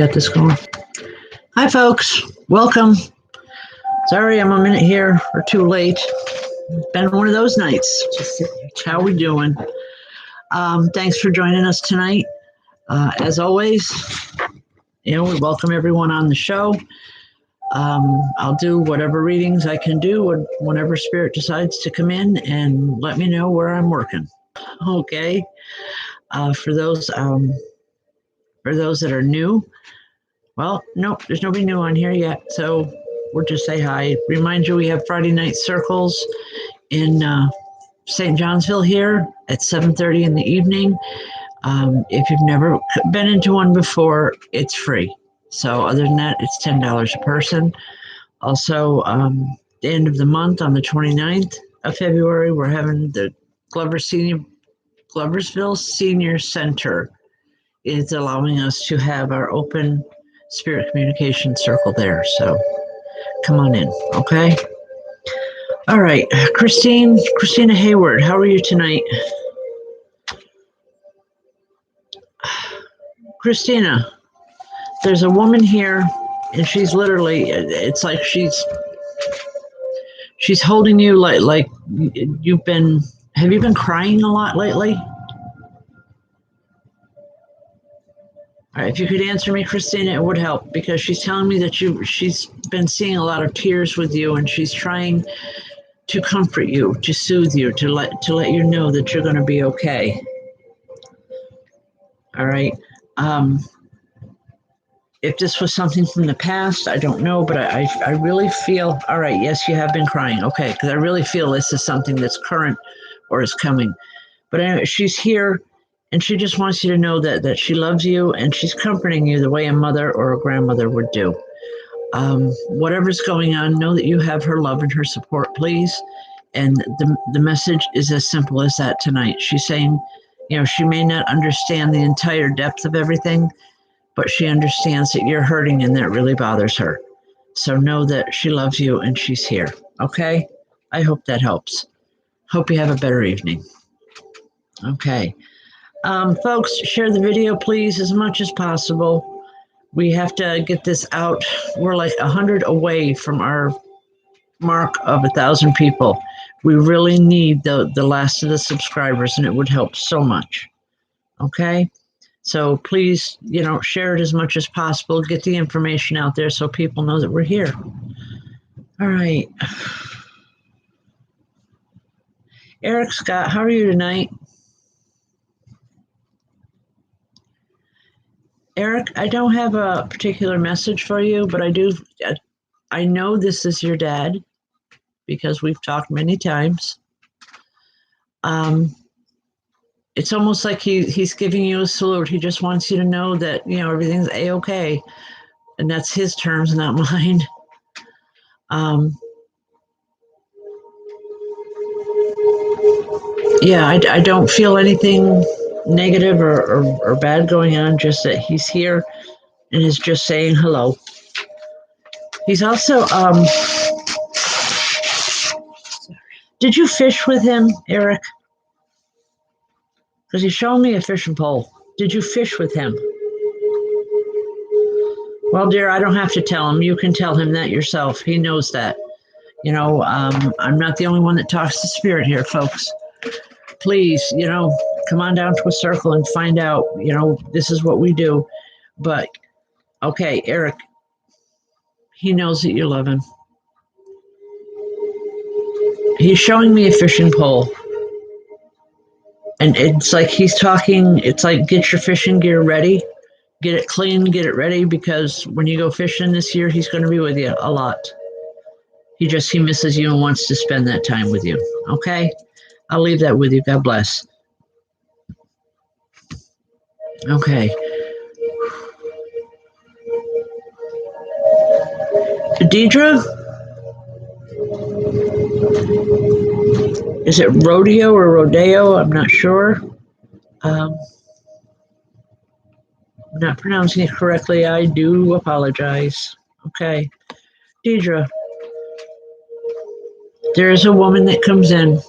got this going. Hi, folks. Welcome. Sorry, I'm a minute here or too late. It's been one of those nights. How we doing? Thanks for joining us tonight. As always, we welcome everyone on the show. I'll do whatever readings I can do whenever Spirit decides to come in and let me know where I'm working. Okay. For those that are new, well, nope, there's nobody new on here yet, so we'll just say hi. Remind you, we have Friday night circles in St. Johnsville here at 7:30 in the evening. If you've never been into one before, it's free. So other than that, it's $10 a person. Also, the end of the month on the 29th of February, we're having the Gloversville Senior Center is allowing us to have our open spirit communication circle there. So come on in, okay? All right, Christina Hayward, how are you tonight? Christina, there's a woman here, and she's literally, it's like she's holding you like have you been crying a lot lately? All right, if you could answer me, Christina, it would help, because she's telling me that she's been seeing a lot of tears with you, and she's trying to comfort you, to soothe you, to let you know that you're going to be okay. All right. If this was something from the past, I don't know, but I really feel, all right, yes, you have been crying. Okay, because I really feel this is something that's current or is coming. But anyway, she's here, and she just wants you to know that she loves you, and she's comforting you the way a mother or a grandmother would do. Whatever's going on, know that you have her love and her support, please. And the message is as simple as that tonight. She's saying, she may not understand the entire depth of everything, but she understands that you're hurting and that really bothers her. So know that she loves you and she's here, okay? I hope that helps. Hope you have a better evening. Okay. Folks, share the video, please, as much as possible. We have to get this out. We're like 100 away from our mark of 1,000 people. We really need the last of the subscribers, and it would help so much. Okay? So please, share it as much as possible. Get the information out there so people know that we're here. All right. Eric Scott, how are you tonight? Eric, I don't have a particular message for you, but I know this is your dad because we've talked many times. It's almost like he's giving you a salute. He just wants you to know that, everything's A-okay. And that's his terms, not mine. Yeah, I don't feel anything negative or bad going on, just that he's here and is just saying hello. He's also, did you fish with him, Eric? Because he's showing me a fishing pole. Did you fish with him? Well, dear, I don't have to tell him. You can tell him that yourself. He knows that. I'm not the only one that talks to spirit here, folks. Please, come on down to a circle and find out, this is what we do. But, okay, Eric, he knows that you love him. He's showing me a fishing pole. And it's like he's talking, it's like, get your fishing gear ready. Get it clean, get it ready, because when you go fishing this year, he's going to be with you a lot. He misses you and wants to spend that time with you. Okay? I'll leave that with you. God bless. Okay. Deidre? Is it rodeo or rodeo? I'm not sure. I'm not pronouncing it correctly. I do apologize. Okay. Deidre, there is a woman that comes in,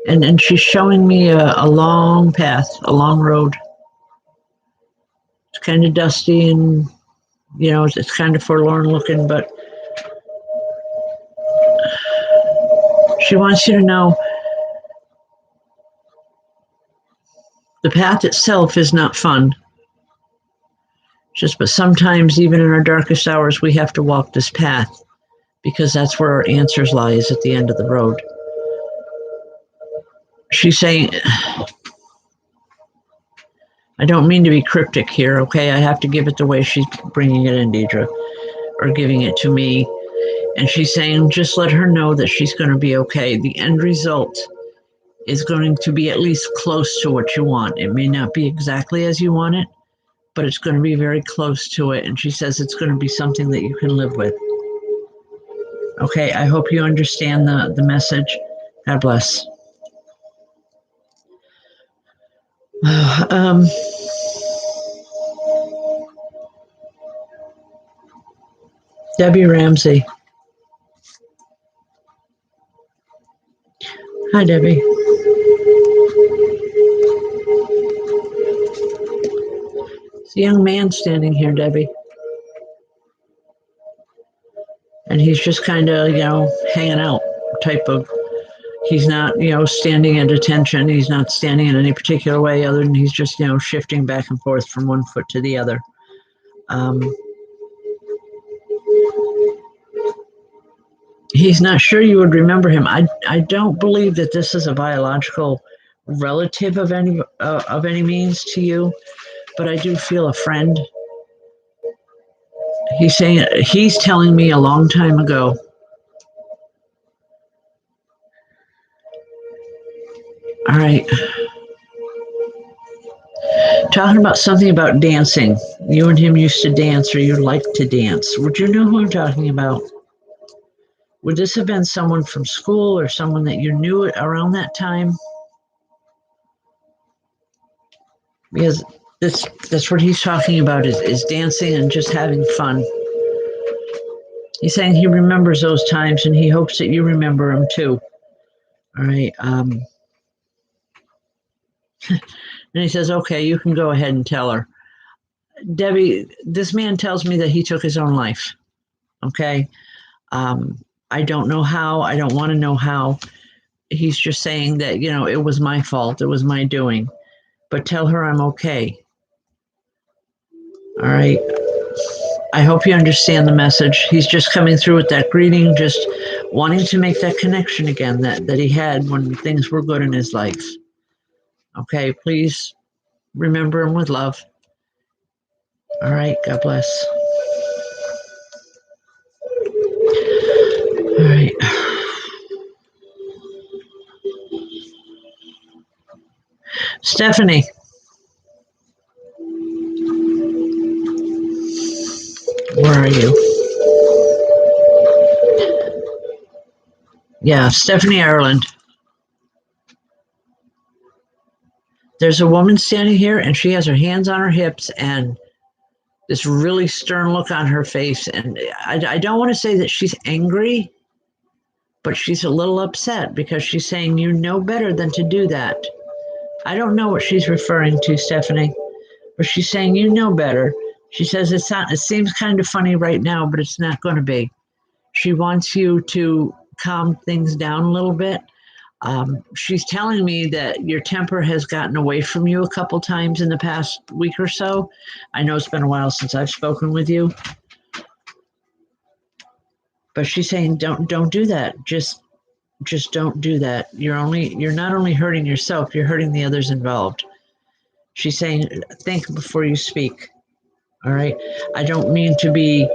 and she's showing me a long path, a long road. It's kind of dusty and, it's kind of forlorn looking, but she wants you to know the path itself is not fun. But sometimes, even in our darkest hours, we have to walk this path because that's where our answers lies at the end of the road. She's saying, I don't mean to be cryptic here, okay? I have to give it the way she's bringing it in, Deidre, or giving it to me. And she's saying, just let her know that she's going to be okay. The end result is going to be at least close to what you want. It may not be exactly as you want it, but it's going to be very close to it. And she says it's going to be something that you can live with. Okay, I hope you understand the message. God bless. Debbie Ramsey. Hi, Debbie. It's a young man standing here, Debbie. And he's just kind of, hanging out type of, he's not, standing at attention. He's not standing in any particular way other than he's just, shifting back and forth from one foot to the other. He's not sure you would remember him. I don't believe that this is a biological relative of any means to you, but I do feel a friend. He's telling me a long time ago. All right. Talking about something about dancing. You and him used to dance, or you liked to dance. Would you know who I'm talking about? Would this have been someone from school or someone that you knew around that time? Because that's what he's talking about is dancing and just having fun. He's saying he remembers those times and he hopes that you remember them too. All right. And he says, okay, you can go ahead and tell her. Debbie, this man tells me that he took his own life. Okay. I don't know how. I don't want to know how. He's just saying that, it was my fault. It was my doing. But tell her I'm okay. All right. I hope you understand the message. He's just coming through with that greeting, just wanting to make that connection again that he had when things were good in his life. Okay, please remember him with love. All right, God bless. All right. Stephanie. Where are you? Yeah, Stephanie Ireland. There's a woman standing here and she has her hands on her hips and this really stern look on her face. And I don't want to say that she's angry, but she's a little upset because she's saying you know better than to do that. I don't know what she's referring to, Stephanie, but she's saying you know better. She says it seems kind of funny right now, but it's not going to be. She wants you to calm things down a little bit. She's telling me that your temper has gotten away from you a couple times in the past week or so. I know it's been a while since I've spoken with you, but she's saying don't do that. Just don't do that. You're not only hurting yourself, you're hurting the others involved. She's saying think before you speak. All right. I don't mean to be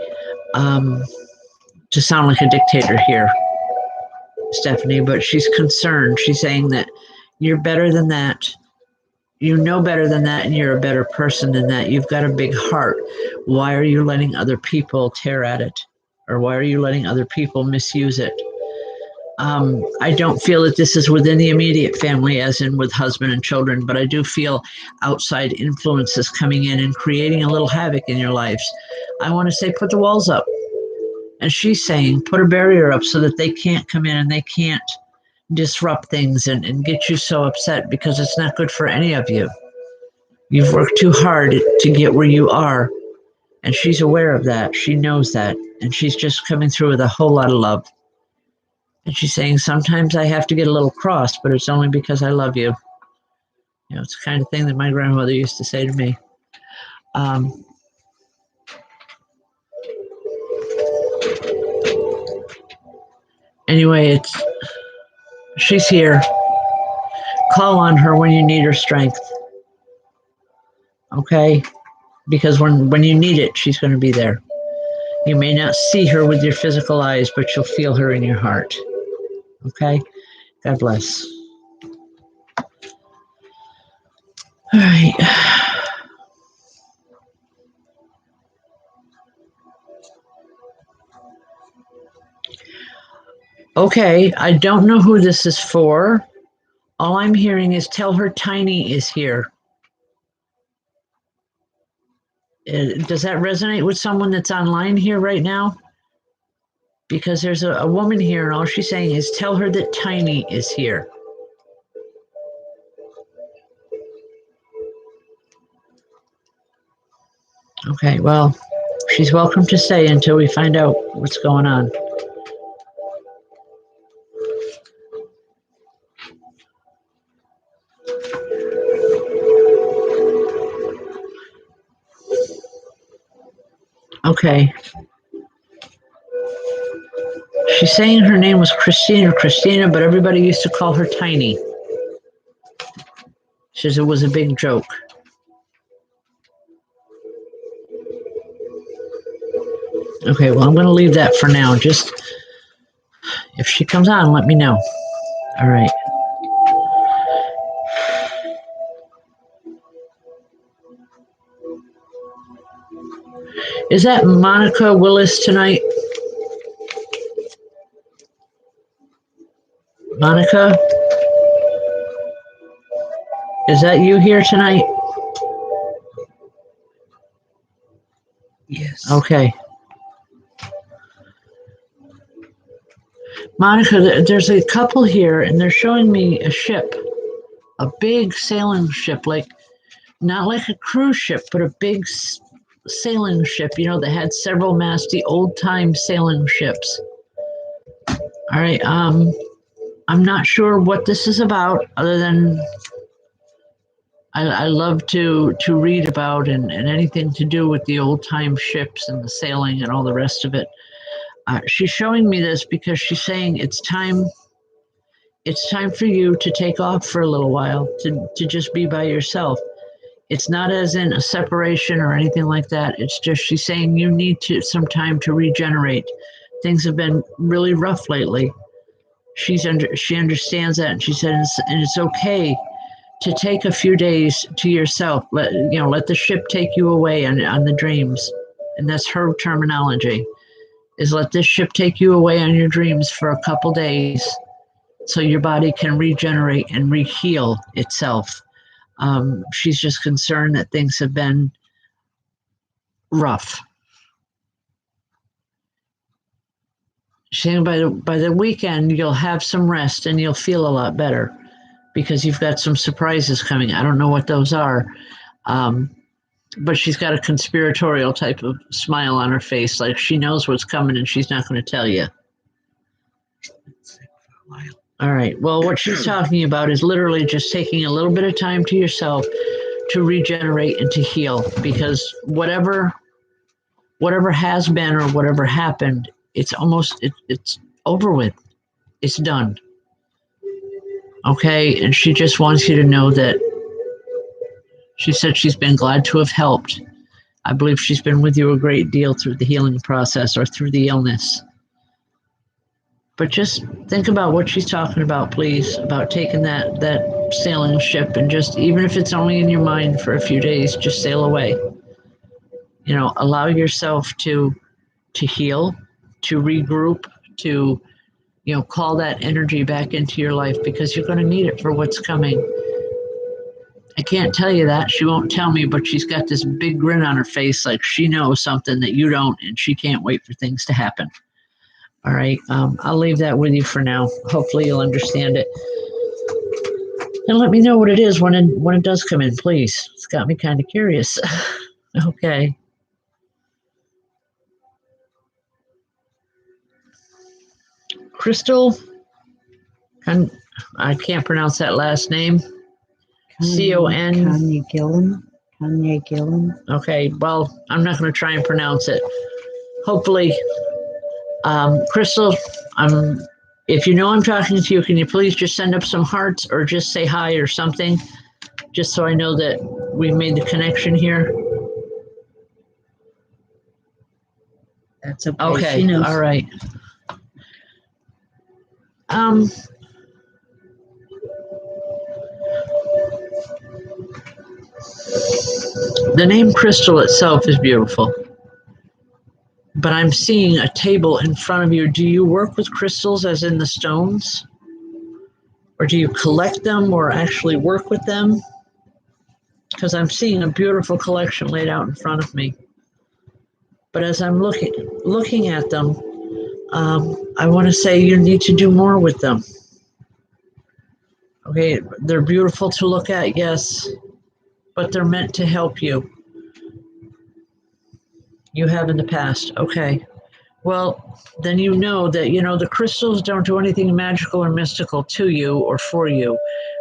to sound like a dictator here, Stephanie, but she's concerned. She's saying that you're better than that. You know better than that, and you're a better person than that. You've got a big heart. Why are you letting other people tear at it? Or why are you letting other people misuse it? I don't feel that this is within the immediate family, as in with husband and children, but I do feel outside influences coming in and creating a little havoc in your lives. I want to say put the walls up. And she's saying put a barrier up so that they can't come in and they can't disrupt things and get you so upset because it's not good for any of you. You've worked too hard to get where you are. And she's aware of that. She knows that. And she's just coming through with a whole lot of love. And she's saying, sometimes I have to get a little cross, but it's only because I love you. You know, it's the kind of thing that my grandmother used to say to me. Anyway, she's here. Call on her when you need her strength. Okay? Because when you need it, she's going to be there. You may not see her with your physical eyes, but you'll feel her in your heart. Okay? God bless. All right. Okay, I don't know who this is for. All I'm hearing is tell her Tiny is here. Does that resonate with someone that's online here right now? Because there's a woman here and all she's saying is tell her that Tiny is here. Okay, well, she's welcome to stay until we find out what's going on. Okay. She's saying her name was Christina, but everybody used to call her Tiny. She says it was a big joke. Okay, well, I'm going to leave that for now. Just if she comes on, let me know. All right. Is that Monica Willis tonight? Monica? Is that you here tonight? Yes. Okay. Monica, there's a couple here, and they're showing me a ship, a big sailing ship, like not like a cruise ship, but a big sailing ship, you know, that had several masts, the old-time sailing ships. All right, I'm not sure what this is about, other than I love to read about and anything to do with the old-time ships and the sailing and all the rest of it. She's showing me this because she's saying it's time for you to take off for a little while, to just be by yourself. It's not as in a separation or anything like that. It's just she's saying you need some time to regenerate. Things have been really rough lately. She understands that, and she says, and it's okay to take a few days to yourself. Let the ship take you away on the dreams, and that's her terminology. Is let this ship take you away on your dreams for a couple days, so your body can regenerate and re-heal itself. She's just concerned that things have been rough. She's saying by the weekend you'll have some rest and you'll feel a lot better because you've got some surprises coming. I don't know what those are, but she's got a conspiratorial type of smile on her face, like she knows what's coming and she's not going to tell you. All right. Well, what she's talking about is literally just taking a little bit of time to yourself to regenerate and to heal, because whatever has been or whatever happened, it's over with. It's done. Okay? And she just wants you to know that she said she's been glad to have helped. I believe she's been with you a great deal through the healing process or through the illness. But just think about what she's talking about, please, about taking that sailing ship and just, even if it's only in your mind for a few days, just sail away. You know, allow yourself to heal, to regroup, to, you know, call that energy back into your life, because you're going to need it for what's coming. I can't tell you that. She won't tell me, but she's got this big grin on her face like she knows something that you don't, and she can't wait for things to happen. All right. I'll leave that with you for now. Hopefully you'll understand it. And let me know what it is when it does come in, please. It's got me kind of curious. Okay. Crystal, I can't pronounce that last name. C-O-N. Kanye Gillen. Okay, well, I'm not going to try and pronounce it. Hopefully, Crystal, if you know I'm talking to you, can you please just send up some hearts or just say hi or something, just so I know that we've made the connection here? That's okay. Okay, She knows. all right. The name Crystal itself is beautiful, but I'm seeing a table in front of you. Do you work with crystals as in the stones? Or do you collect them or actually work with them? Because I'm seeing a beautiful collection laid out in front of me. But as I'm looking at them, I want to say you need to do more with them. Okay, they're beautiful to look at, yes, but they're meant to help you. You have in the past, okay. Well, then you know that, the crystals don't do anything magical or mystical to you or for you.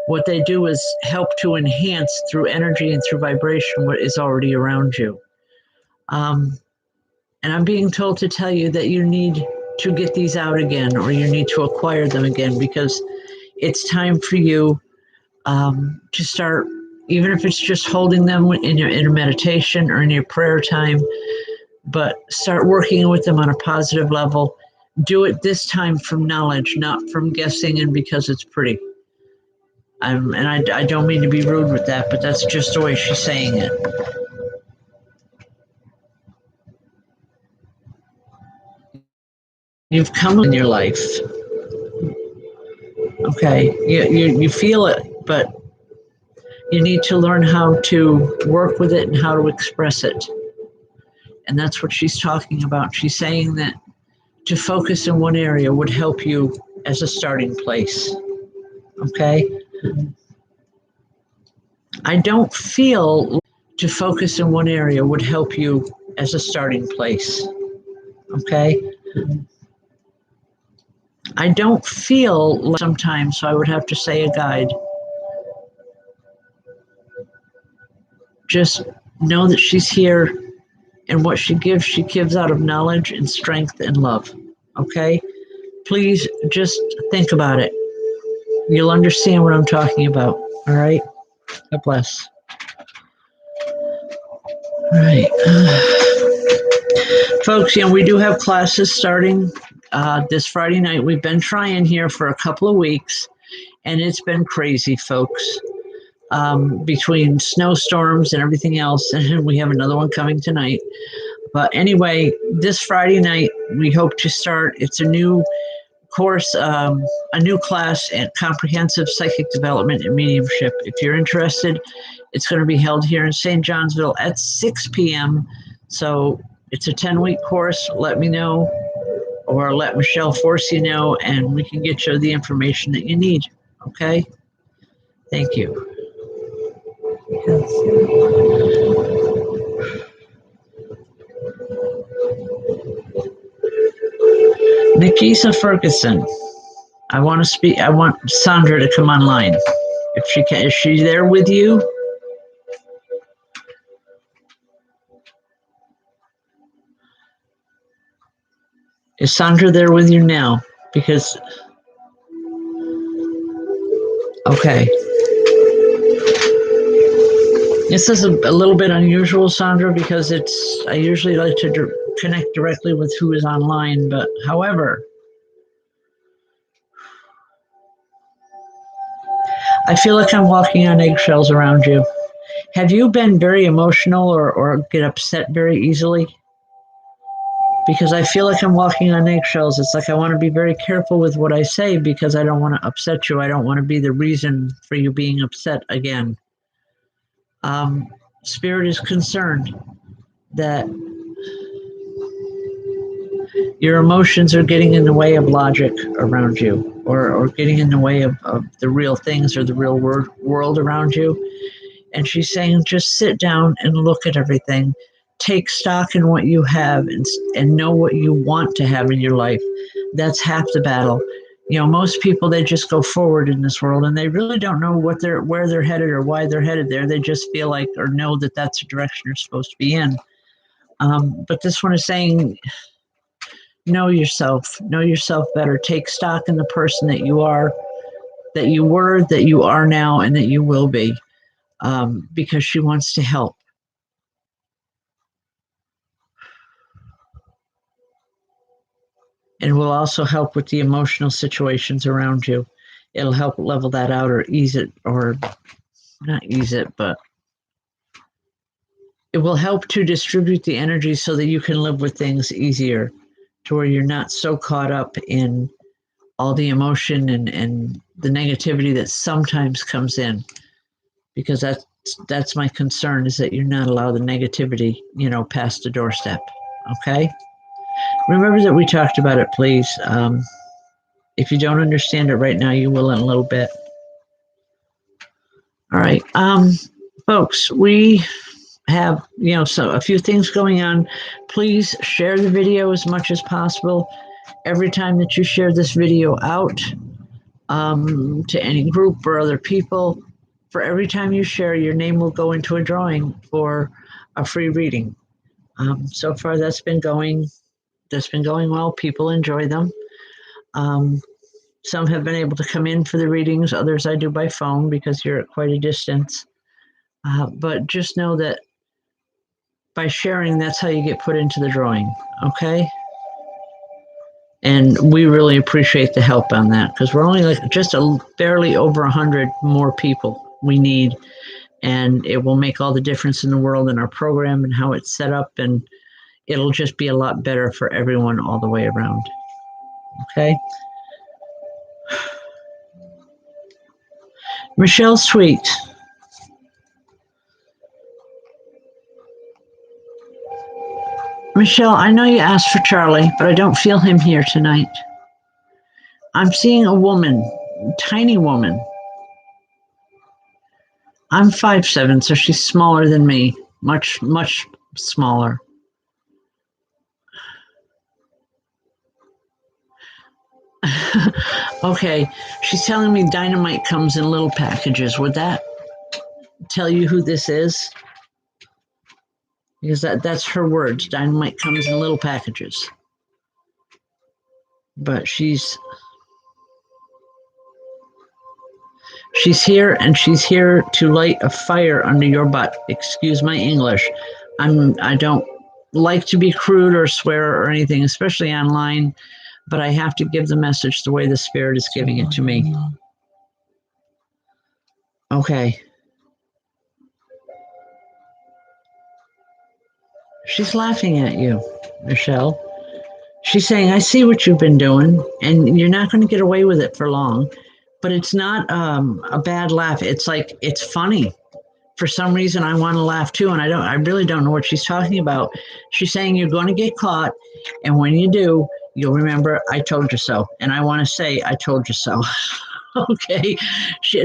What they do is help to enhance through energy and through vibration what is already around you. And I'm being told to tell you that you need to get these out again, or you need to acquire them again, because it's time for you to start, even if it's just holding them in your meditation or in your prayer time, but start working with them on a positive level. Do it this time from knowledge, not from guessing and because it's pretty. And I don't mean to be rude with that, but that's just the way she's saying it. You've come in your life. Okay, you feel it, but you need to learn how to work with it and how to express it. And that's what she's talking about. She's saying that to focus in one area would help you as a starting place. Okay? I don't feel to focus in one area would help you as a starting place. Okay? I don't feel like sometimes, so I would have to say a guide. Just know that she's here, and what she gives out of knowledge and strength and love. Okay? Please just think about it. You'll understand what I'm talking about. All right? God bless. All right. Folks, we do have classes starting this Friday night. We've been trying here for a couple of weeks, and it's been crazy, folks. Between snowstorms and everything else, and we have another one coming tonight. But anyway, this Friday night, we hope to start. It's a new course, a new class at Comprehensive Psychic Development and Mediumship. If you're interested, it's going to be held here in St. Johnsville at 6 p.m. So it's a 10-week course. Let me know, or let Michelle Forsey know, and we can get you the information that you need. Okay? Thank you. Nikisa Ferguson. I want Sandra to come online. If she can, is she there with you? Is Sandra there with you now? Because, okay. This is a little bit unusual, Sandra, because I usually like to connect directly with who is online, but however, I feel like I'm walking on eggshells around you. Have you been very emotional or get upset very easily? Because I feel like I'm walking on eggshells. It's like I want to be very careful with what I say because I don't want to upset you. I don't want to be the reason for you being upset again. Spirit is concerned that Your emotions are getting in the way of logic around you, or getting in the way of the real things or the real world around you. And she's saying, just sit down and look at everything. Take stock in what you have, and know what you want to have in your life. That's half the battle. Most people, they just go forward in this world and they really don't know where they're headed or why they're headed there. They just feel like or know that that's the direction you're supposed to be in. But this one is saying, know yourself better. Take stock in the person that you are, that you were, that you are now, and that you will be, because she wants to help. And will also help with the emotional situations around you. It'll help level that out or ease it, or not ease it, but it will help to distribute the energy so that you can live with things easier, to where you're not so caught up in all the emotion and the negativity that sometimes comes in, because that's my concern, is that you're not allowed the negativity, past the doorstep. Okay? Remember that we talked about it, please. If you don't understand it right now, you will in a little bit. All right. Folks, we have, so a few things going on. Please share the video as much as possible. Every time that you share this video out to any group or other people, for every time you share, your name will go into a drawing for a free reading. So far, that's been going well. People enjoy them. Some have been able to come in for the readings. Others I do by phone because you're at quite a distance. But just know that by sharing, that's how you get put into the drawing, okay? And we really appreciate the help on that, because we're only like just barely over 100 more people we need, and it will make all the difference in the world in our program and how it's set up, and it'll just be a lot better for everyone all the way around, okay? Michelle Sweet. Michelle, I know you asked for Charlie, but I don't feel him here tonight. I'm seeing a woman, tiny woman. I'm 5'7", so she's smaller than me, much, much smaller. Okay, she's telling me dynamite comes in little packages. Would that tell you who this is? Because that's her words. Dynamite comes in little packages. But she's here, and she's here to light a fire under your butt. Excuse my English. I don't like to be crude or swear or anything, especially online, but I have to give the message the way the Spirit is giving it to me. Okay. She's laughing at you, Michelle. She's saying, I see what you've been doing, and you're not going to get away with it for long. But it's not a bad laugh. It's like, it's funny. For some reason, I want to laugh too, and I really don't know what she's talking about. She's saying you're going to get caught, and when you do, you'll remember, I told you so. And I want to say, I told you so. Okay.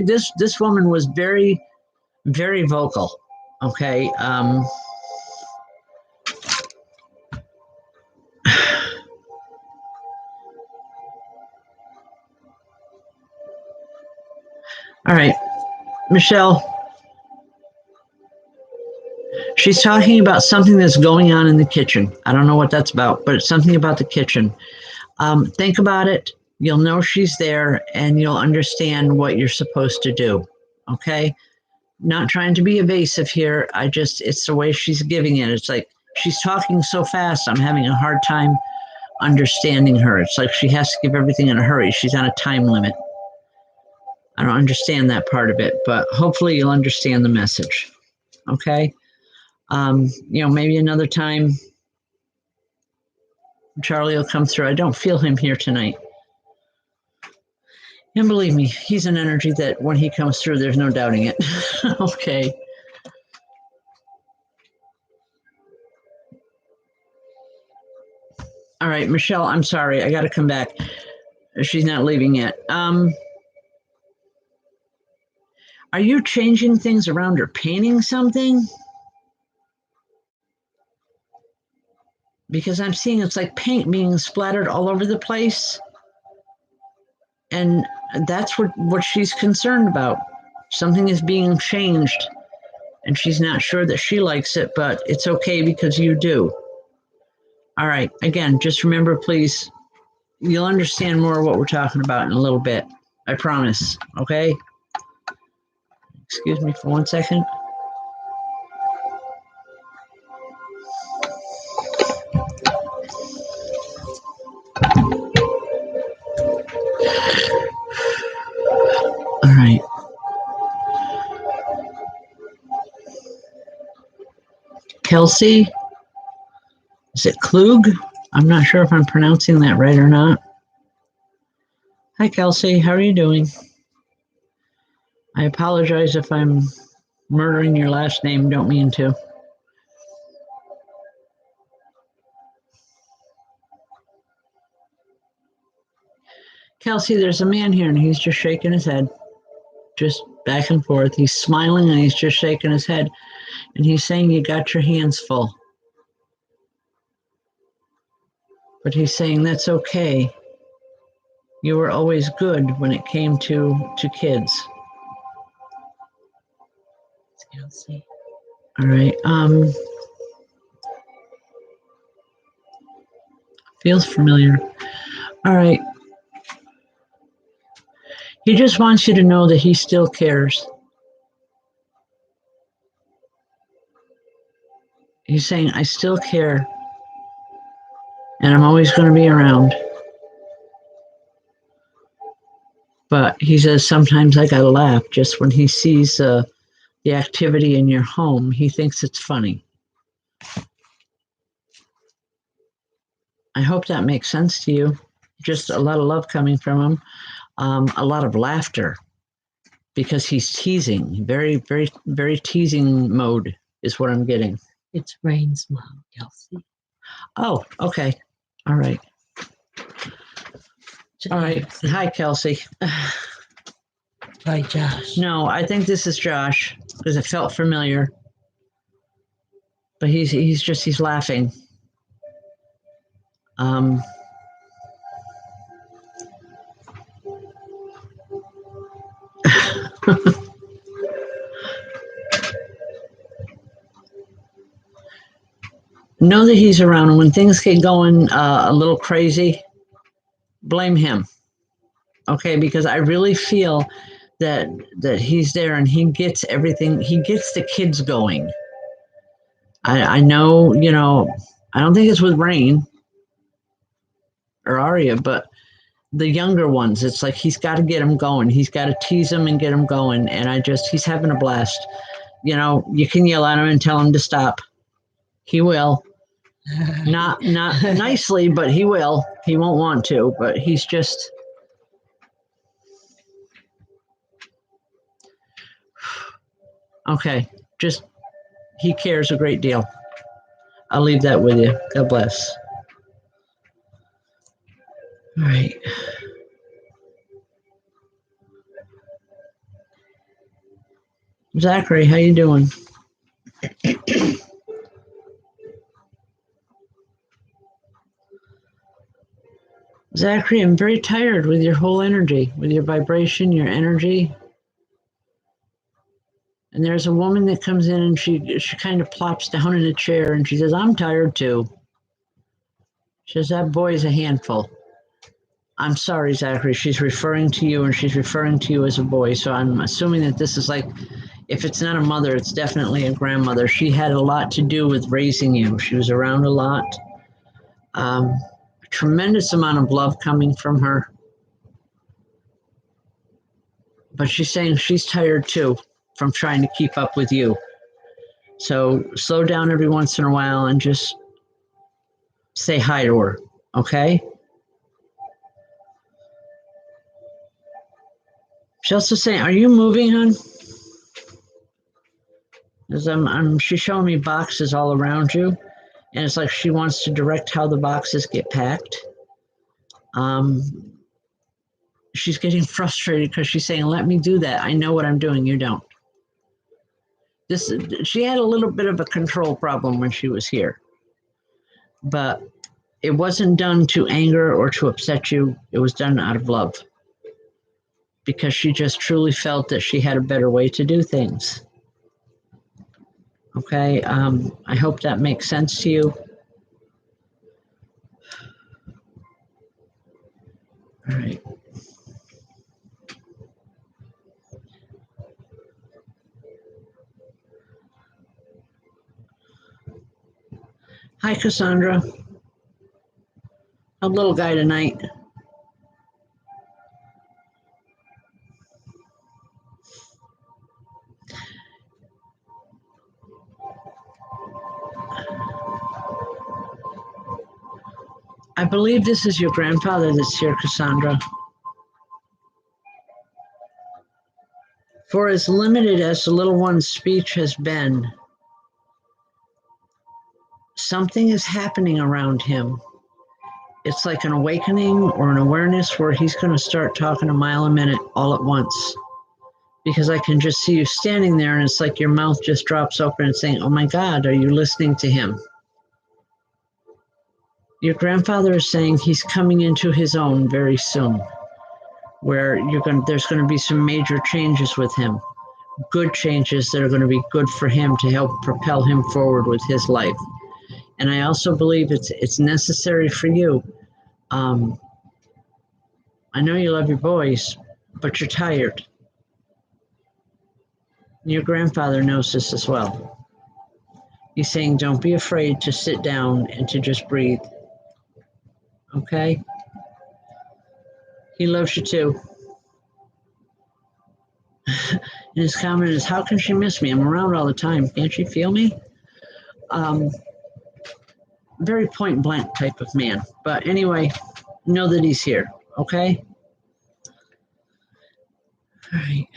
This woman was very, very vocal. Okay. All right, Michelle, she's talking about something that's going on in the kitchen. I don't know what that's about, but it's something about the kitchen. Think about it. You'll know she's there, and you'll understand what you're supposed to do. Okay? Not trying to be evasive here. It's the way she's giving it. It's like she's talking so fast, I'm having a hard time understanding her. It's like she has to give everything in a hurry. She's on a time limit. I don't understand that part of it, but hopefully you'll understand the message. Okay? Maybe another time Charlie will come through. I don't feel him here tonight. And believe me, he's an energy that when he comes through, there's no doubting it. Okay. All right, Michelle, I'm sorry. I got to come back. She's not leaving yet. Are you changing things around or painting something? Because I'm seeing it's like paint being splattered all over the place. And that's what she's concerned about. Something is being changed, and she's not sure that she likes it, but it's okay because you do. All right, again, just remember, please, you'll understand more of what we're talking about in a little bit. I promise, okay? Excuse me for 1 second. All right. Kelsey, is it Klug? I'm not sure if I'm pronouncing that right or not. Hi, Kelsey. How are you doing? I apologize if I'm murdering your last name. Don't mean to. Kelsey, there's a man here, and he's just shaking his head, just back and forth. He's smiling, and he's just shaking his head, and he's saying you got your hands full. But he's saying that's okay. You were always good when it came to kids. Kelsey. All right. Feels familiar. All right. He just wants you to know that he still cares. He's saying, I still care, and I'm always going to be around. But he says, sometimes I got to laugh just when he sees the activity in your home. He thinks it's funny. I hope that makes sense to you. Just a lot of love coming from him, a lot of laughter, because he's teasing. Very, very, very teasing mode is what I'm getting. It's Rain's mom, Kelsey. Oh, okay. All right. All right. Hi, Kelsey. Hi, Josh. No, I think this is Josh because it felt familiar. But he's laughing. Know that he's around, and when things get going a little crazy, blame him. Okay, because I really feel that he's there and he gets everything. He gets the kids going. I know, I don't think it's with Rain or Aria, but the younger ones, it's like he's got to get them going. He's got to tease them and get them going. And he's having a blast. You can yell at him and tell him to stop. He will. Not nicely, but he will. He won't want to, but he's just. Okay, just he cares a great deal. I'll leave that with you. God bless. All right. Zachary, how you doing? Zachary, I'm very tired with your whole energy, with your vibration, your energy. And there's a woman that comes in and she kind of plops down in a chair and she says, I'm tired too. She says, that boy's a handful. I'm sorry, Zachary. She's referring to you and she's referring to you as a boy. So I'm assuming that this is like, if it's not a mother, it's definitely a grandmother. She had a lot to do with raising you. She was around a lot. A tremendous amount of love coming from her. But she's saying she's tired too from trying to keep up with you. So slow down every once in a while and just say hi to her, okay? She's also saying, are you moving, hon? Because she's showing me boxes all around you, And it's like she wants to direct how the boxes get packed. She's getting frustrated because she's saying, let me do that. I know what I'm doing. You don't. She had a little bit of a control problem when she was here, but it wasn't done to anger or to upset you. It was done out of love because she just truly felt that she had a better way to do things. Okay, I hope that makes sense to you. All right. Hi, Cassandra. A little guy tonight. I believe this is your grandfather that's here, Cassandra. For as limited as the little one's speech has been, something is happening around him. It's like an awakening or an awareness where he's going to start talking a mile a minute all at once. Because I can just see you standing there and it's like your mouth just drops open and saying, oh my God, are you listening to him? Your grandfather is saying he's coming into his own very soon, where there's going to be some major changes with him. Good changes that are going to be good for him to help propel him forward with his life. And I also believe it's necessary for you. I know you love your boys, but you're tired. Your grandfather knows this as well. He's saying, don't be afraid to sit down and to just breathe. Okay? He loves you too. And his comment is, how can she miss me? I'm around all the time. Can't she feel me? Very point blank type of man. But anyway, know that he's here. Okay? All right.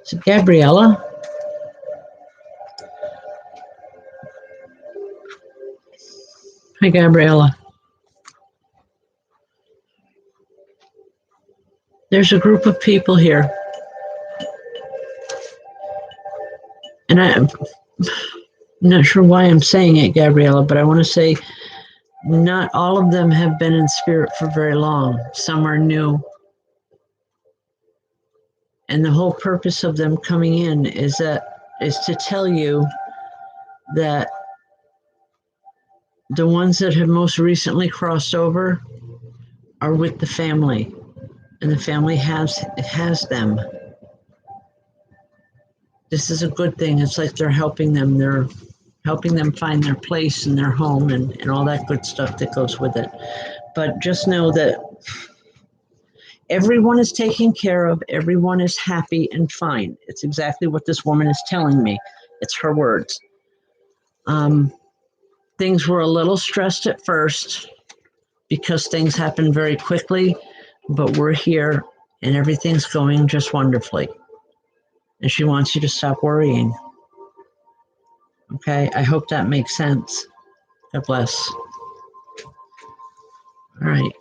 So Gabriella. Hi, Gabriella. There's a group of people here. And I'm not sure why I'm saying it, Gabriella, but I want to say not all of them have been in spirit for very long. Some are new. And the whole purpose of them coming in is to tell you that the ones that have most recently crossed over are with the family, and the family has them. This is a good thing. It's like they're helping them. They're helping them find their place in their home and all that good stuff that goes with it. But just know that everyone is taken care of. Everyone is happy and fine. It's exactly what this woman is telling me. It's her words. Things were a little stressed at first because things happened very quickly, but we're here and everything's going just wonderfully. And she wants you to stop worrying. Okay, I hope that makes sense. God bless. All right.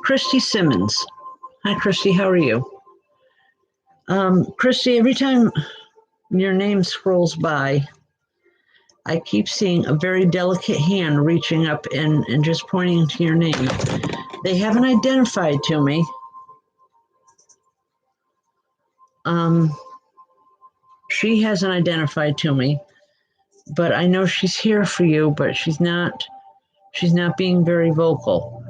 Christy Simmons. Hi, Christy, how are you? Christy, every time your name scrolls by, I keep seeing a very delicate hand reaching up and just pointing to your name. They haven't identified to me. She hasn't identified to me, but I know she's here for you, but she's not being very vocal.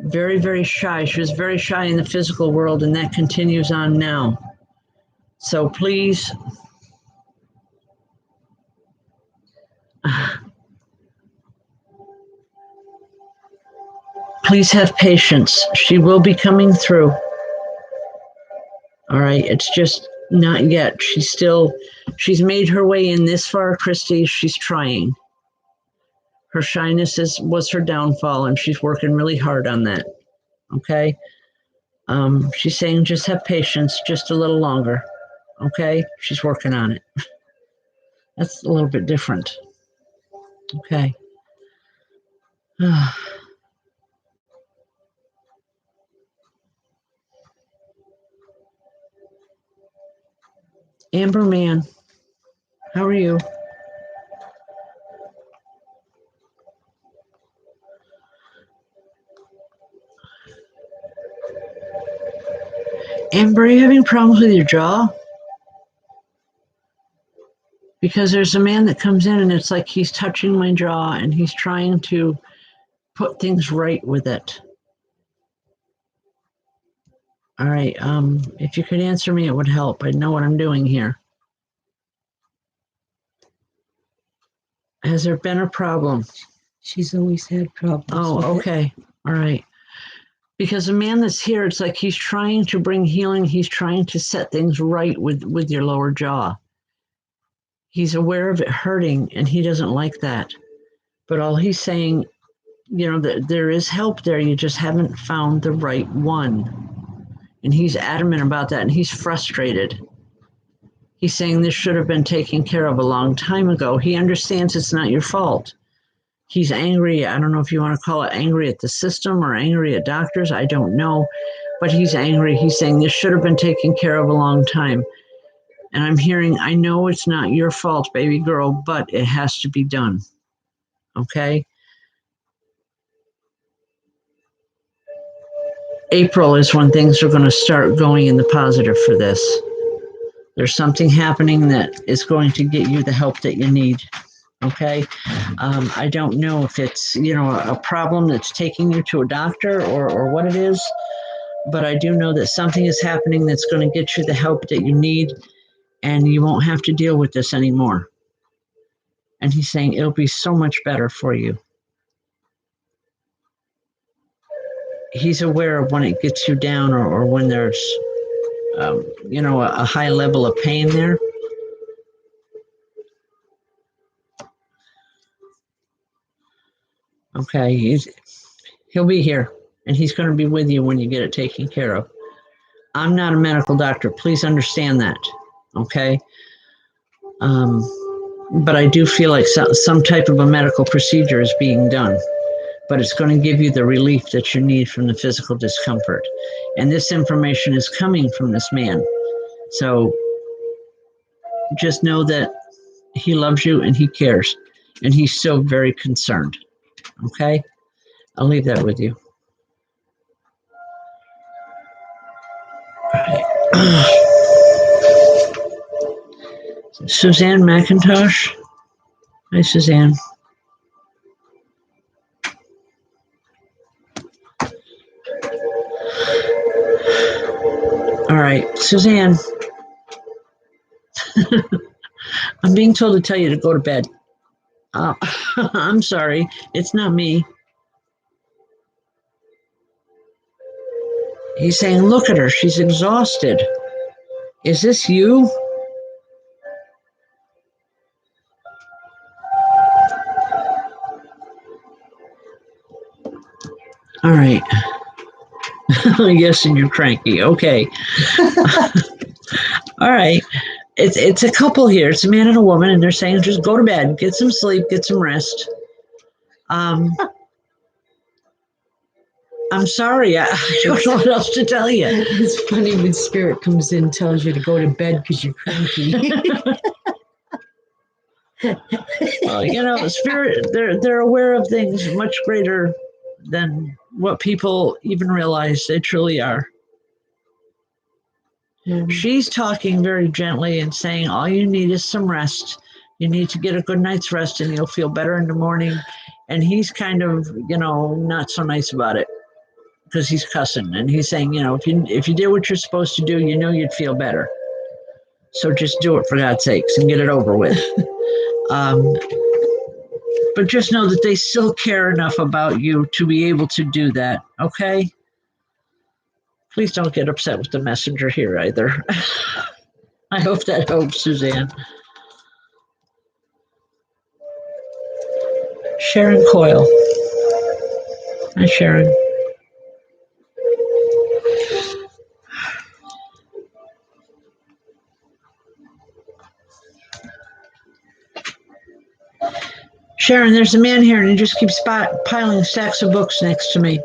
Very, very shy. She was very shy in the physical world, and that continues on now. So please, please have patience. She will be coming through. All right, it's just not yet. She's made her way in this far, Christy. She's trying. Her shyness was her downfall, and she's working really hard on that. Okay? She's saying just have patience, just a little longer. Okay? She's working on it. That's a little bit different. Okay. Amber Man, how are you? Amber, are you having problems with your jaw? Because there's a man that comes in and it's like he's touching my jaw and he's trying to put things right with it. All right, if you could answer me, it would help. I'd know what I'm doing here. Has there been a problem? She's always had problems. Oh, okay. All right. Because the man that's here, it's like he's trying to bring healing. He's trying to set things right with your lower jaw. He's aware of it hurting and he doesn't like that. But all he's saying, that there is help there. You just haven't found the right one. And he's adamant about that and he's frustrated. He's saying this should have been taken care of a long time ago. He understands it's not your fault. He's angry. I don't know if you want to call it angry at the system or angry at doctors. I don't know. But he's angry. He's saying this should have been taken care of a long time. And I'm hearing, I know it's not your fault, baby girl, but it has to be done. Okay? April is when things are going to start going in the positive for this. There's something happening that is going to get you the help that you need. Okay? I don't know if it's, a problem that's taking you to a doctor or what it is, but I do know that something is happening that's going to get you the help that you need and you won't have to deal with this anymore. And he's saying it'll be so much better for you. He's aware of when it gets you down or when there's, a high level of pain there. Okay, he'll be here and he's going to be with you when you get it taken care of. I'm not a medical doctor. Please understand that. Okay. But I do feel like some type of a medical procedure is being done, but it's going to give you the relief that you need from the physical discomfort. And this information is coming from this man. So just know that he loves you and he cares and he's still very concerned. Okay. I'll leave that with you. Suzanne McIntosh. Hi, Suzanne. All right, Suzanne. I'm being told to tell you to go to bed. I'm sorry. It's not me. He's saying, look at her. She's exhausted. Is this you? All right. Yes, and you're cranky. Okay. All right. It's a couple here. It's a man and a woman, and they're saying just go to bed, get some sleep, get some rest. I'm sorry. I don't know what else to tell you. It's funny when spirit comes in and tells you to go to bed because you're cranky. Well, spirit, they're aware of things much greater than what people even realize they truly are. Mm-hmm. She's talking very gently and saying, all you need is some rest. You need to get a good night's rest and you'll feel better in the morning. And he's kind of, not so nice about it because he's cussing. And he's saying, if you did what you're supposed to do, you'd feel better. So just do it for God's sakes and get it over with. But just know that they still care enough about you to be able to do that, okay? Please don't get upset with the messenger here either. I hope that helps, Suzanne. Sharon Coyle. Hi, Sharon. Sharon, there's a man here and he just keeps piling stacks of books next to me.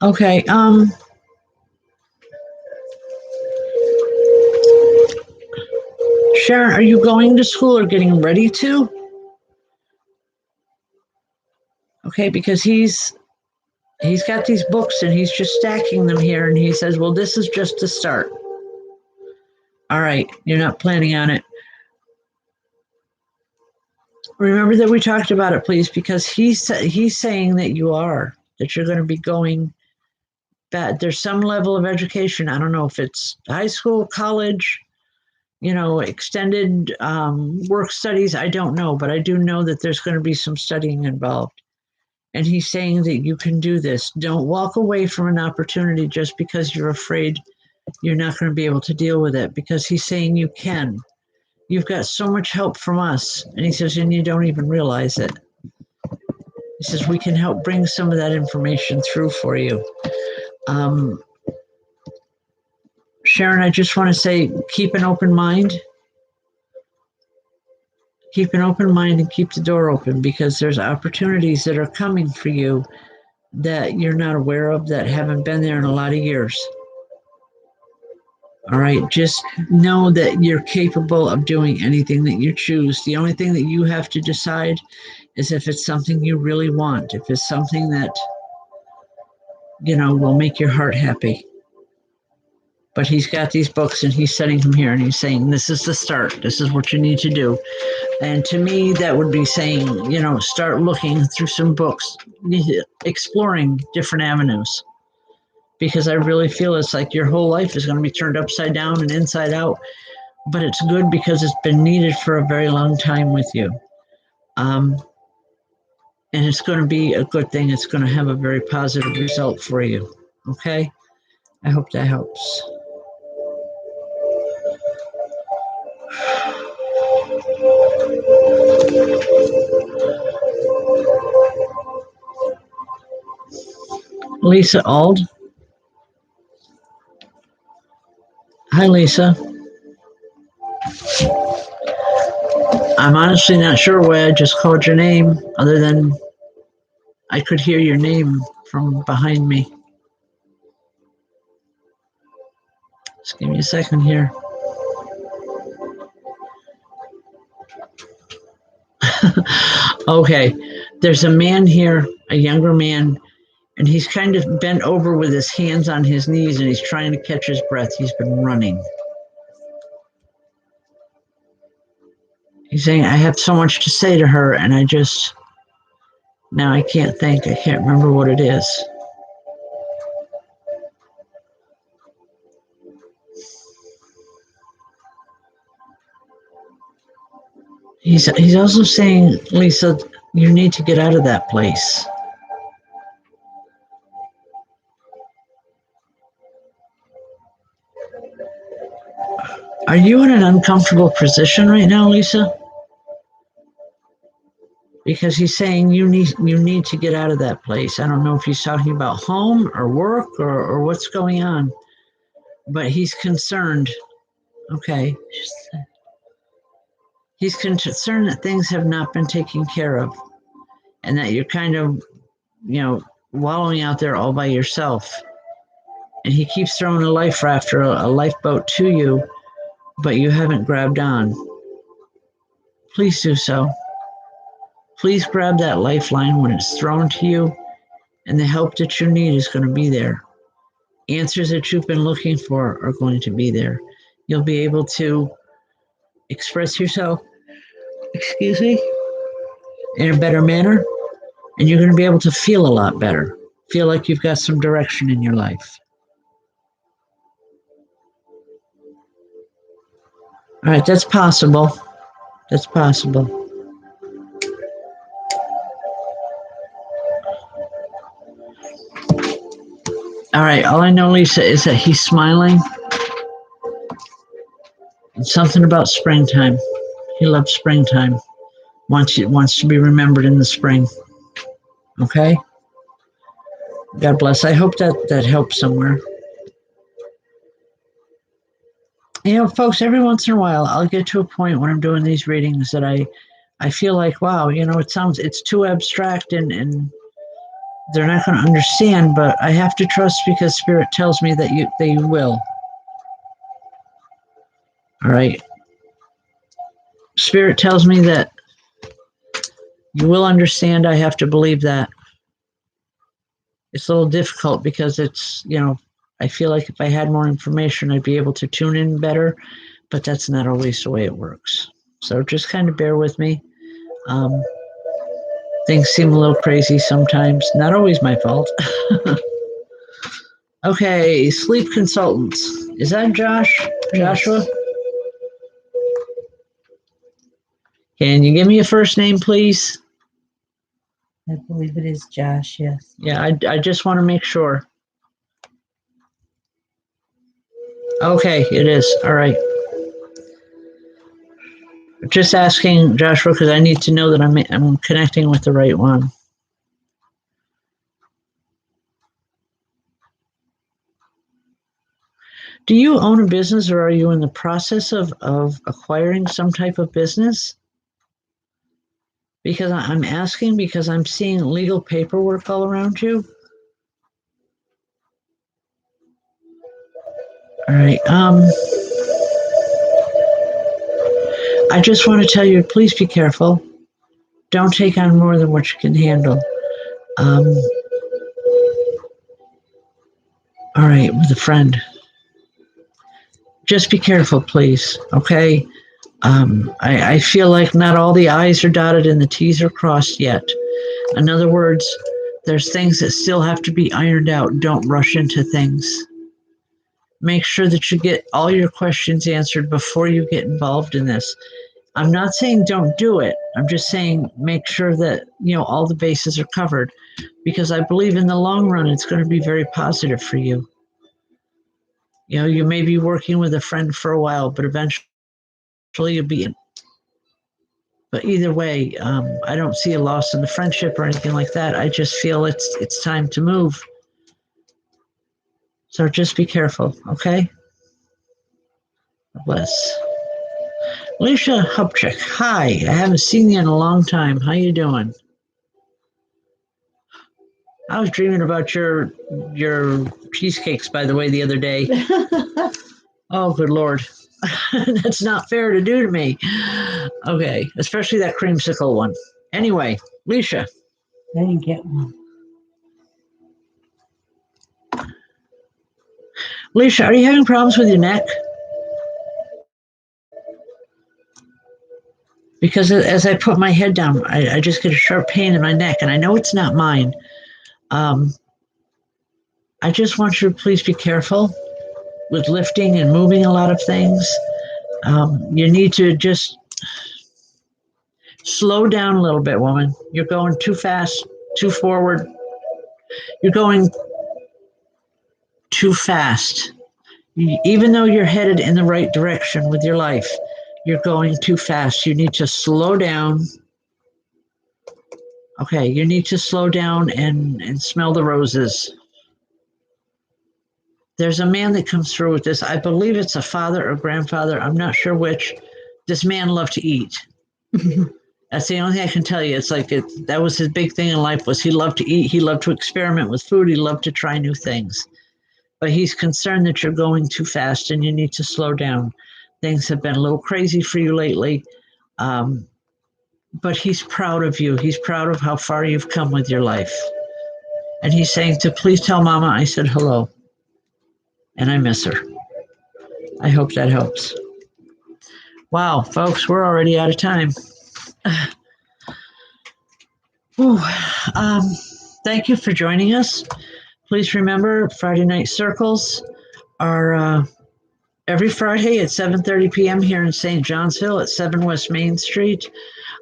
Okay, Sharon, are you going to school or getting ready to? Okay, because he's got these books and he's just stacking them here and he says, well, this is just a start. All right, you're not planning on it. Remember that we talked about it, please, because he's saying that you're going to be going back. There's some level of education. I don't know if it's high school, college, extended work studies. I don't know, but I do know that there's going to be some studying involved. And he's saying that you can do this. Don't walk away from an opportunity just because you're afraid you're not going to be able to deal with it, because he's saying you can. You've got so much help from us. And he says, and you don't even realize it. He says, we can help bring some of that information through for you. Sharon, I just want to say, keep an open mind. Keep an open mind and keep the door open, because there's opportunities that are coming for you that you're not aware of, that haven't been there in a lot of years. All right, just know that you're capable of doing anything that you choose. The only thing that you have to decide is if it's something you really want, if it's something that, will make your heart happy. But he's got these books and he's setting them here and he's saying, this is the start. This is what you need to do. And to me, that would be saying, start looking through some books, exploring different avenues. Because I really feel it's like your whole life is going to be turned upside down and inside out. But it's good because it's been needed for a very long time with you. And it's going to be a good thing. It's going to have a very positive result for you. Okay? I hope that helps. Lisa Ald. Hi, Lisa. I'm honestly not sure why I just called your name, other than I could hear your name from behind me. Just give me a second here. Okay, there's a man here, a younger man, and he's kind of bent over with his hands on his knees and he's trying to catch his breath. He's been running. He's saying, I have so much to say to her, and now I can't think. I can't remember what it is. He's also saying, Lisa, you need to get out of that place. Are you in an uncomfortable position right now, Lisa? Because he's saying you need to get out of that place. I don't know if he's talking about home or work or what's going on, but he's concerned. Okay. He's concerned that things have not been taken care of and that you're kind of, wallowing out there all by yourself. And he keeps throwing a life raft or a lifeboat to you, but you haven't grabbed on. Please do so. Please grab that lifeline when it's thrown to you, and the help that you need is going to be there. Answers that you've been looking for are going to be there. You'll be able to express yourself, in a better manner, and you're going to be able to feel a lot better. Feel like you've got some direction in your life. All right, that's possible. That's possible. All right, all I know, Lisa, is that he's smiling. And something about springtime. He loves springtime. Wants to be remembered in the spring. Okay? God bless. I hope that helps somewhere. Folks, every once in a while, I'll get to a point when I'm doing these readings that I feel like, wow, it's too abstract and they're not going to understand, but I have to trust because Spirit tells me that they will. All right. Spirit tells me that you will understand. I have to believe that. It's a little difficult because I feel like if I had more information, I'd be able to tune in better, but that's not always the way it works. So just kind of bear with me. Um, Things seem a little crazy sometimes. Not always my fault. Okay, sleep consultants. Is that Josh? Yes. Joshua? Can you give me a first name, please? I believe it is Josh, yes. Yeah, I just want to make sure. Okay, it is. All right. Just asking Joshua because I need to know that I'm connecting with the right one. Do you own a business or are you in the process of acquiring some type of business? Because I'm asking because I'm seeing legal paperwork all around you. All right. I just want to tell you, please be careful. Don't take on more than what you can handle. Um, all right, with a friend. Just be careful, please. Okay. I feel like not all the I's are dotted and the T's are crossed yet. In other words, there's things that still have to be ironed out. Don't rush into things. Make sure that you get all your questions answered before you get involved in this. I'm not saying don't do it. I'm just saying make sure that, all the bases are covered because I believe in the long run it's going to be very positive for you. You may be working with a friend for a while, but eventually you'll be in. But either way, I don't see a loss in the friendship or anything like that. I just feel it's time to move. So just be careful, okay? Bless. Alicia Hupchick, hi. I haven't seen you in a long time. How you doing? I was dreaming about your cheesecakes, by the way, the other day. Oh, good Lord. That's not fair to do to me. Okay, especially that creamsicle one. Anyway, Alicia. I didn't get one. Alicia, are you having problems with your neck? Because as I put my head down, I just get a sharp pain in my neck, and I know it's not mine. I just want you to please be careful with lifting and moving a lot of things. You need to just slow down a little bit, woman. You're going too fast, too forward. You're going too fast. Even though you're headed in the right direction with your life, you're going too fast. You need to slow down. Okay, you need to slow down and smell the roses. There's a man that comes through with this. I believe it's a father or grandfather. I'm not sure which. This man loved to eat. That's the only thing I can tell you. It's like that was his big thing in life was he loved to eat. He loved to experiment with food. He loved to try new things. But he's concerned that you're going too fast and you need to slow down. Things have been a little crazy for you lately. But he's proud of you. He's proud of how far you've come with your life. And he's saying to please tell Mama I said hello. And I miss her. I hope that helps. Wow, folks, we're already out of time. Thank you for joining us. Please remember Friday Night Circles are every Friday at 7:30 p.m. here in St. Johnsville at 7 West Main Street.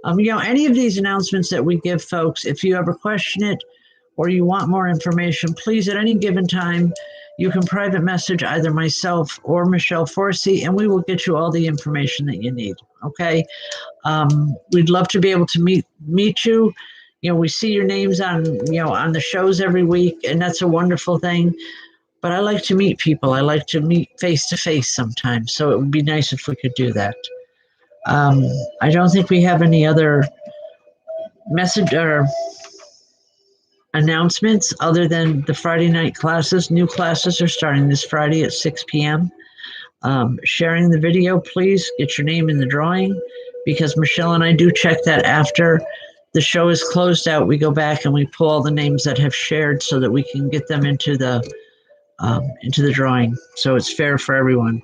Any of these announcements that we give folks, if you ever question it or you want more information, please at any given time, you can private message either myself or Michelle Forsey, and we will get you all the information that you need. Okay. We'd love to be able to meet you. We see your names on the shows every week, and that's a wonderful thing. but I like to meet people. I like to meet face to face sometimes. So it would be nice if we could do that. I don't think we have any other message or announcements other than the Friday night classes. New classes are starting this Friday at 6 p.m. Sharing the video, please get your name in the drawing, because Michelle and I do check that after the show is closed out. We go back and we pull all the names that have shared so that we can get them into the drawing, so it's fair for everyone.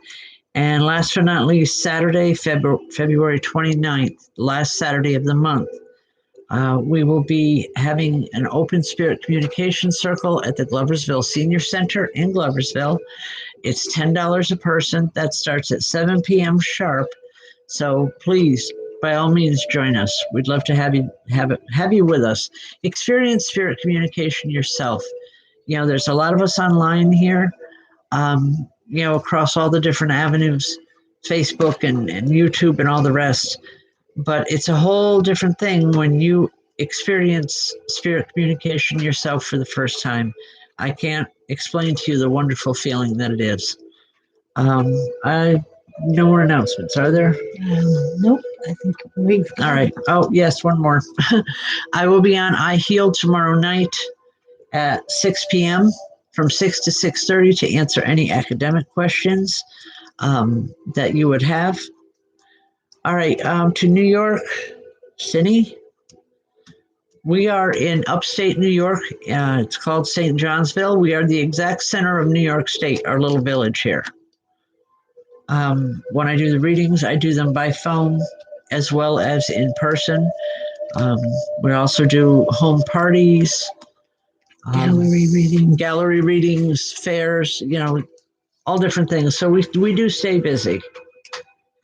And last but not least, Saturday, February 29th, last Saturday of the month, we will be having an open spirit communication circle at the Gloversville Senior Center in Gloversville. It's $10 a person. That starts at 7 p.m. sharp. So please, by all means, join us. We'd love to have you with us. Experience spirit communication yourself. There's a lot of us online here, across all the different avenues, Facebook and YouTube and all the rest. But it's a whole different thing when you experience spirit communication yourself for the first time. I can't explain to you the wonderful feeling that it is. No more announcements, are there? Nope. I think we've got All right. Oh, yes, one more. I will be on I Heal tomorrow night at 6 p.m. from 6 to 6:30 to answer any academic questions that you would have. All right, to New York City. We are in upstate New York. It's called St. Johnsville. We are the exact center of New York State, our little village here. When I do the readings, I do them by phone as well as in person. We also do home parties, gallery readings, fairs, all different things. So we do stay busy.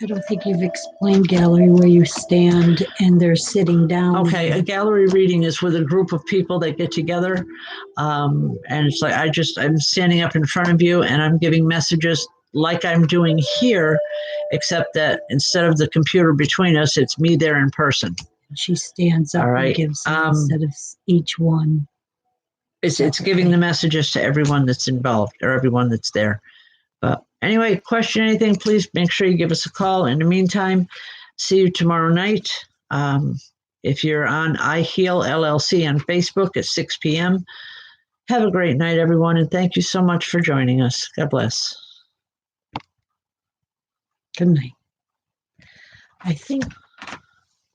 I don't think you've explained gallery, where you stand and they're sitting down. Okay, a gallery reading is with a group of people that get together, and it's like I'm standing up in front of you and I'm giving messages like I'm doing here, except that instead of the computer between us, it's me there in person. She stands up and gives them instead of each one. It's giving the messages to everyone that's involved or everyone that's there. But anyway, question anything, please make sure you give us a call. In the meantime, see you tomorrow night. If you're on I Heal LLC on Facebook at 6 p.m., have a great night, everyone, and thank you so much for joining us. God bless. Good night. I think